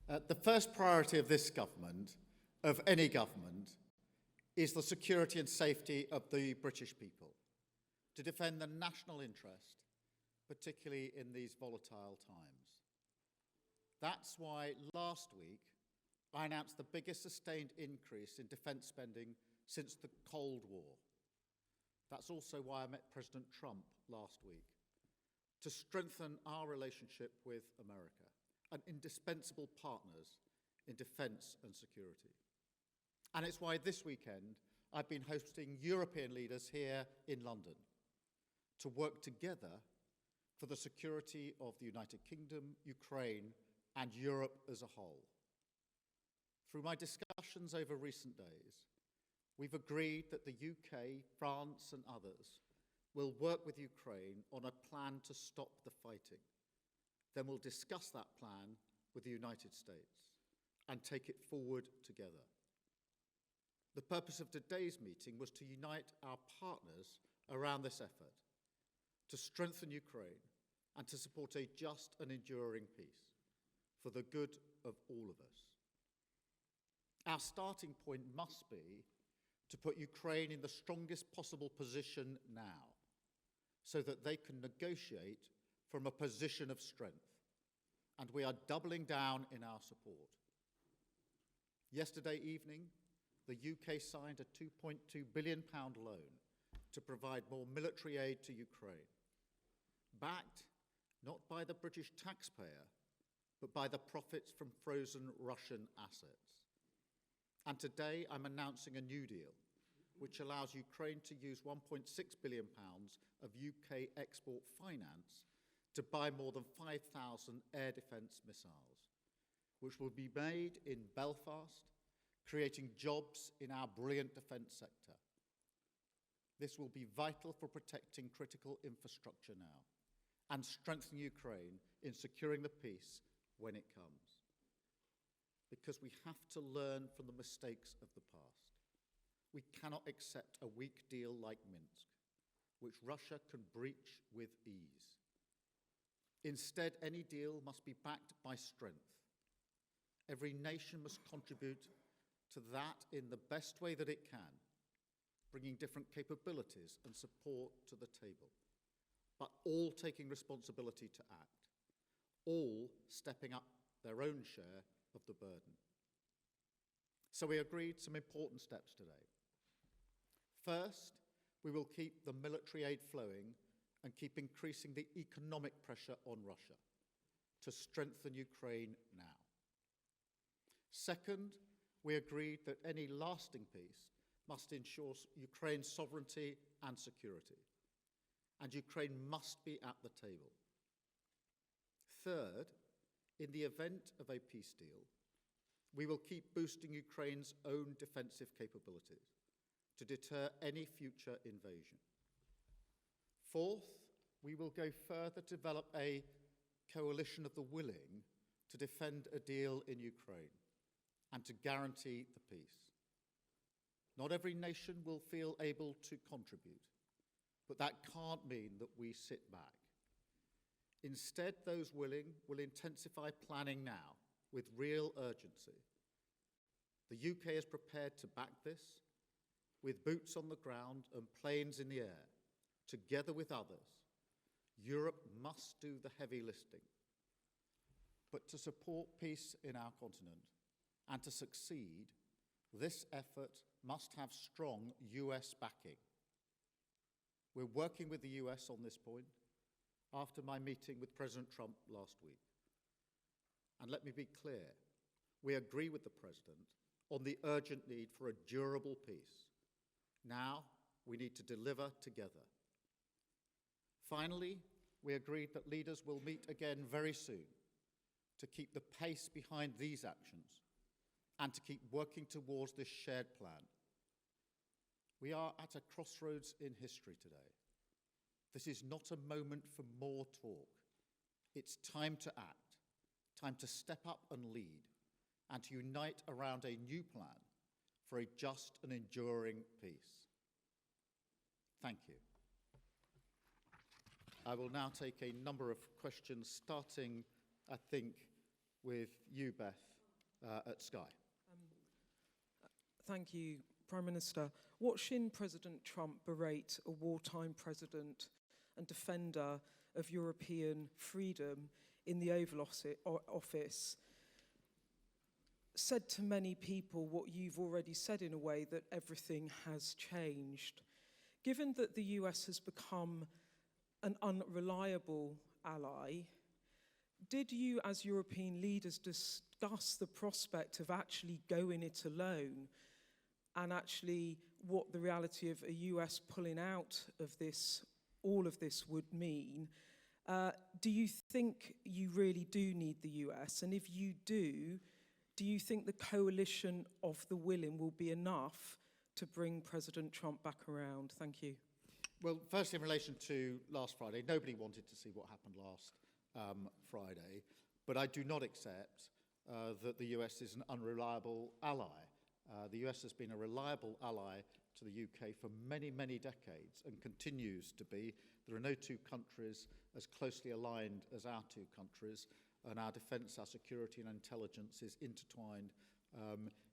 The first priority of this government, of any government, is the security and safety of the British people, to defend the national interest, particularly in these volatile times. That's why last week I announced the biggest sustained increase in defence spending since the Cold War. That's also why I met President Trump last week, to strengthen our relationship with America, an indispensable partners in defence and security. And it's why this weekend I've been hosting European leaders here in London to work together for the security of the United Kingdom, Ukraine, and Europe as a whole. Through my discussions over recent days, we've agreed that the UK, France, and others will work with Ukraine on a plan to stop the fighting. Then we'll discuss that plan with the United States and take it forward together. The purpose of today's meeting was to unite our partners around this effort, to strengthen Ukraine and to support a just and enduring peace for the good of all of us. Our starting point must be to put Ukraine in the strongest possible position now, so that they can negotiate from a position of strength, and we are doubling down in our support. Yesterday evening, the UK signed a £2.2 billion loan to provide more military aid to Ukraine, backed not by the British taxpayer, but by the profits from frozen Russian assets. And today I'm announcing a new deal, which allows Ukraine to use £1.6 billion of UK export finance to buy more than 5,000 air defence missiles, which will be made in Belfast, creating jobs in our brilliant defence sector. This will be vital for protecting critical infrastructure now and strengthening Ukraine in securing the peace when it comes. Because we have to learn from the mistakes of the past. We cannot accept a weak deal like Minsk, which Russia can breach with ease. Instead, any deal must be backed by strength. Every nation must contribute to that in the best way that it can, bringing different capabilities and support to the table, but all taking responsibility to act, all stepping up their own share of the burden. So we agreed some important steps today. First, we will keep the military aid flowing and keep increasing the economic pressure on Russia to strengthen Ukraine now. Second, we agreed that any lasting peace must ensure Ukraine's sovereignty and security, and Ukraine must be at the table. Third, in the event of a peace deal, we will keep boosting Ukraine's own defensive capabilities to deter any future invasion. Fourth, we will go further to develop a coalition of the willing to defend a deal in Ukraine and to guarantee the peace. Not every nation will feel able to contribute, but that can't mean that we sit back. Instead, those willing will intensify planning now with real urgency. The UK is prepared to back this with boots on the ground and planes in the air, together with others. Europe must do the heavy lifting. But to support peace in our continent and to succeed, this effort must have strong US backing. We're working with the US on this point after my meeting with President Trump last week. And let me be clear, we agree with the President on the urgent need for a durable peace. Now we need to deliver together. Finally, we agreed that leaders will meet again very soon to keep the pace behind these actions and to keep working towards this shared plan. We are at a crossroads in history today. This is not a moment for more talk. It's time to act, time to step up and lead, and to unite around a new plan for a just and enduring peace. Thank you. I will now take a number of questions, starting, I think, with you, Beth. at Sky. Thank you, Prime Minister. Watching President Trump berate a wartime president and defender of European freedom in the Oval Office said to many people what you've already said in a way, that everything has changed. Given that the US has become an unreliable ally, did you as European leaders discuss the prospect of actually going it alone, and actually what the reality of a US pulling out of this, all of this would mean? Do you think you really do need the US? And if you do you think the coalition of the willing will be enough to bring President Trump back around? Thank you. Well, first, in relation to last Friday, nobody wanted to see what happened last Friday, but I do not accept that the US is an unreliable ally. The US has been a reliable ally to the UK for many, many decades and continues to be. There are no two countries as closely aligned as our two countries, and our defence, our security and intelligence is intertwined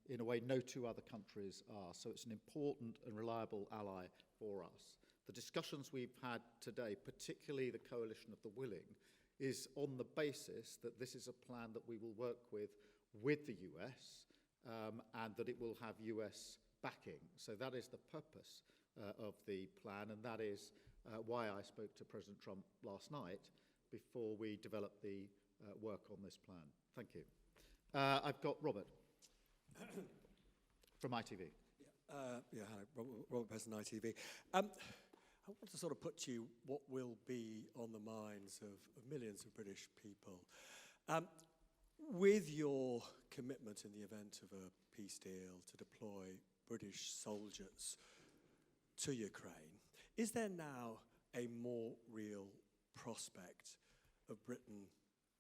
in a way no two other countries are. So it's an important and reliable ally for us. The discussions we've had today, particularly the coalition of the willing, is on the basis that this is a plan that we will work with the US and that it will have US backing. So that is the purpose of the plan, and that is why I spoke to President Trump last night before we developed the work on this plan. Thank you. I've got Robert from ITV. Hi, Robert Preston, ITV. I want to sort of put to you what will be on the minds of millions of British people. With your commitment in the event of a peace deal to deploy British soldiers to Ukraine, is there now a more real prospect of Britain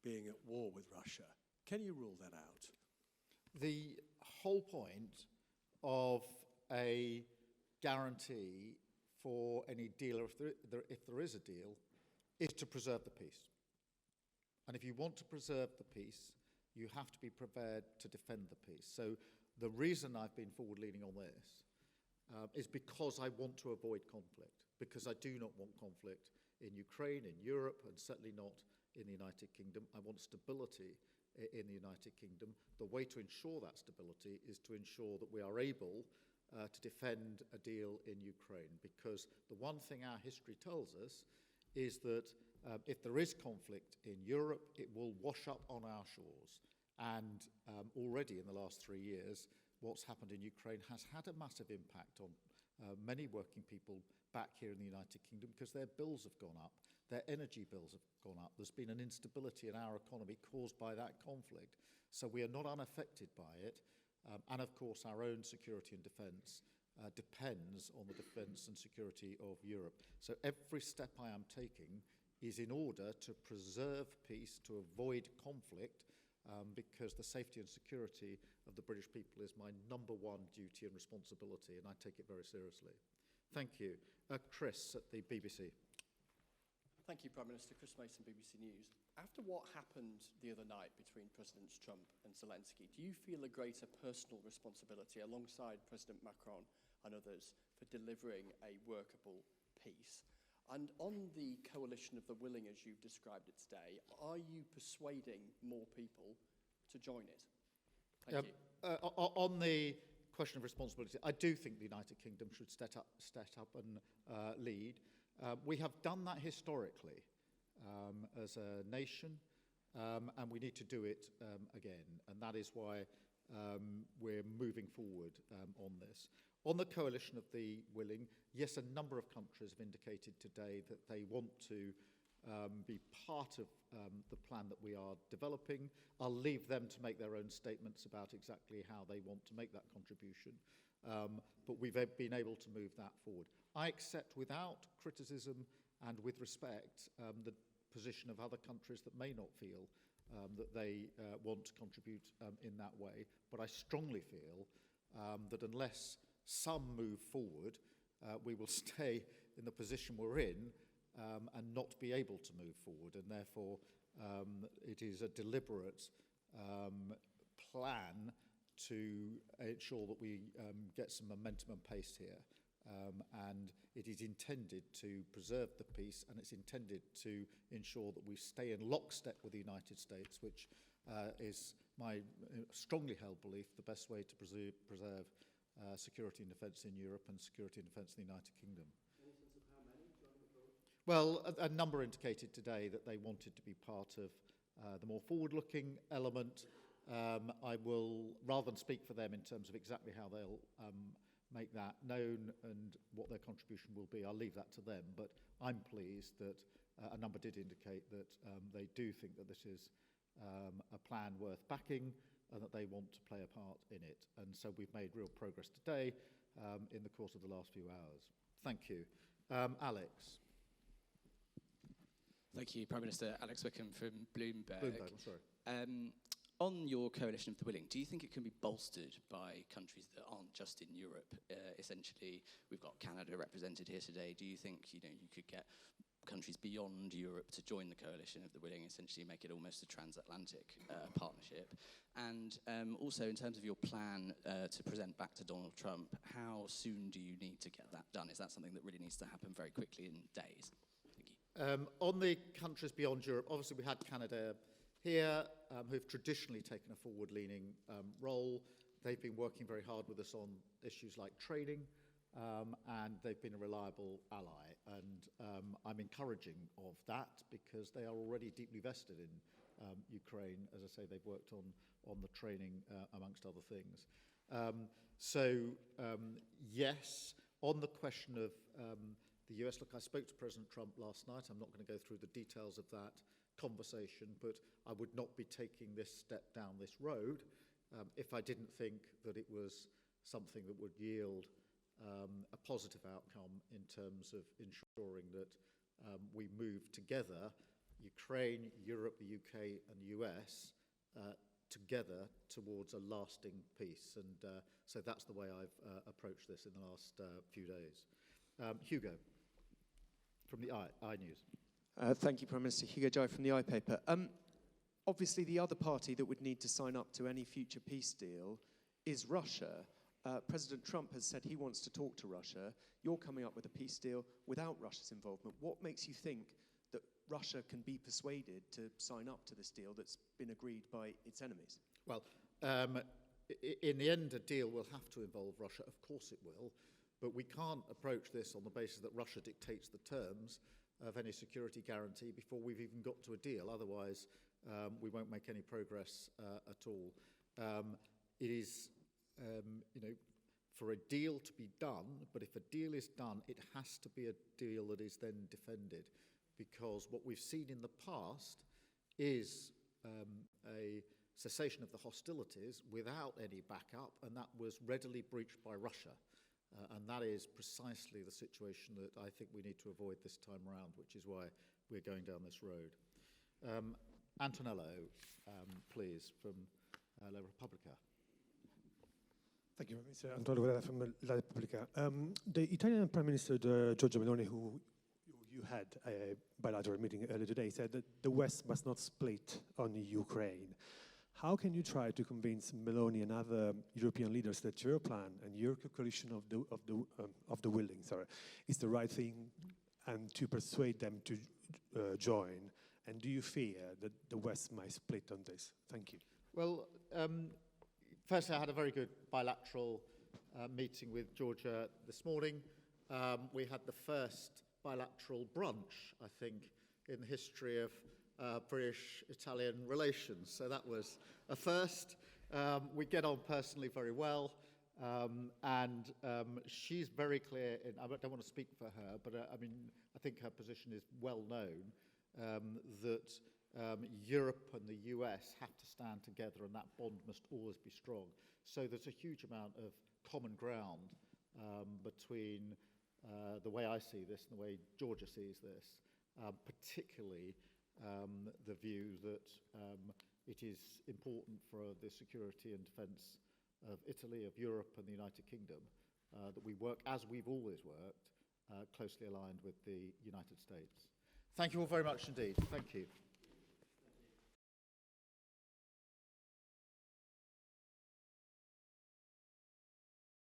being at war with Russia? Can you rule that out? The whole point of a guarantee for any deal, or if there is a deal, is to preserve the peace. And if you want to preserve the peace, you have to be prepared to defend the peace. So the reason I've been forward-leaning on this is because I want to avoid conflict, because I do not want conflict in Ukraine, in Europe, and certainly not in the United Kingdom. I want stability in the United Kingdom. The way to ensure that stability is to ensure that we are able to defend a deal in Ukraine, because the one thing our history tells us is that if there is conflict in Europe, it will wash up on our shores. And already in the last 3 years, what's happened in Ukraine has had a massive impact on many working people back here in the United Kingdom, because their bills have gone up, their energy bills have gone up. There's been an instability in our economy caused by that conflict. So we are not unaffected by it. And of course, our own security and defence depends on the defence and security of Europe. So every step I am taking is in order to preserve peace, to avoid conflict, because the safety and security of the British people is my number one duty and responsibility, and I take it very seriously. Thank you. Chris at the BBC. Thank you, Prime Minister. Chris Mason, BBC News. After what happened the other night between Presidents Trump and Zelensky, do you feel a greater personal responsibility, alongside President Macron and others, for delivering a workable peace? And on the coalition of the willing, as you've described it today, are you persuading more people to join it? Thank you. On the question of responsibility, I do think the United Kingdom should step up and lead. We have done that historically as a nation, and we need to do it again. And that is why we're moving forward on this. On the coalition of the willing, yes, a number of countries have indicated today that they want to be part of the plan that we are developing. I'll leave them to make their own statements about exactly how they want to make that contribution. But we've been able to move that forward. I accept without criticism and with respect the position of other countries that may not feel that they want to contribute in that way. But I strongly feel that unless some move forward, we will stay in the position we're in and not be able to move forward. And therefore, it is a deliberate plan to ensure that we get some momentum and pace here. And it is intended to preserve the peace, and it's intended to ensure that we stay in lockstep with the United States, which is my strongly held belief the best way to preserve security and defence in Europe and security and defence in the United Kingdom. Any sense of how many join the group? Well, a number indicated today that they wanted to be part of the more forward-looking element. I will, rather than speak for them in terms of exactly how they'll make that known and what their contribution will be, I'll leave that to them. But I'm pleased that a number did indicate that they do think that this is a plan worth backing and that they want to play a part in it. And so we've made real progress today in the course of the last few hours. Thank you. Alex. Thank you, Prime Minister. Alex Wickham from Bloomberg. Bloomberg, I'm sorry. On your coalition of the willing, do you think it can be bolstered by countries that aren't just in Europe? Essentially, we've got Canada represented here today. Do you think you could get countries beyond Europe to join the coalition of the willing, essentially make it almost a transatlantic partnership? And also, in terms of your plan to present back to Donald Trump, how soon do you need to get that done? Is that something that really needs to happen very quickly in days? Thank you. On the countries beyond Europe, obviously we had Canada here, who've traditionally taken a forward-leaning role. They've been working very hard with us on issues like training, and they've been a reliable ally. And I'm encouraging of that because they are already deeply vested in Ukraine. As I say, they've worked on the training, amongst other things. Yes, on the question of the US, look, I spoke to President Trump last night. I'm not going to go through the details of that conversation, but I would not be taking this step down this road if I didn't think that it was something that would yield a positive outcome in terms of ensuring that we move together, Ukraine, Europe, the UK and the US, together towards a lasting peace. And so that's the way I've approached this in the last few days. Hugo, from the iNews. Thank you, Prime Minister. Hugo Jai from the iPaper. Obviously, the other party that would need to sign up to any future peace deal is Russia. President Trump has said he wants to talk to Russia. You're coming up with a peace deal without Russia's involvement. What makes you think that Russia can be persuaded to sign up to this deal that's been agreed by its enemies? Well, in the end, a deal will have to involve Russia. Of course it will. But we can't approach this on the basis that Russia dictates the terms of any security guarantee before we've even got to a deal. Otherwise, we won't make any progress at all. It is, for a deal to be done, but if a deal is done, it has to be a deal that is then defended, because what we've seen in the past is a cessation of the hostilities without any backup, and that was readily breached by Russia. And that is precisely the situation that I think we need to avoid this time around, which is why we're going down this road. Antonello, please, from La Repubblica. Thank you, Mr. Antonio Guerra from La Repubblica. The Italian Prime Minister, Giorgia Meloni, who you had a bilateral meeting earlier today, said that the West must not split on Ukraine. How can you try to convince Meloni and other European leaders that your plan and your coalition of the willing, is the right thing, and to persuade them to join? And do you fear that the West might split on this? Thank you. Well, firstly, I had a very good bilateral meeting with Georgia this morning. We had the first bilateral brunch, I think, in the history of British-Italian relations. So that was a first. We get on personally very well. And she's very clear, I don't want to speak for her, but I think her position is well known, that Europe and the US have to stand together, and that bond must always be strong. So there's a huge amount of common ground between the way I see this and the way Georgia sees this, particularly the view that it is important for the security and defence of Italy, of Europe and the United Kingdom, that we work, as we've always worked, closely aligned with the United States. Thank you all very much indeed. Thank you.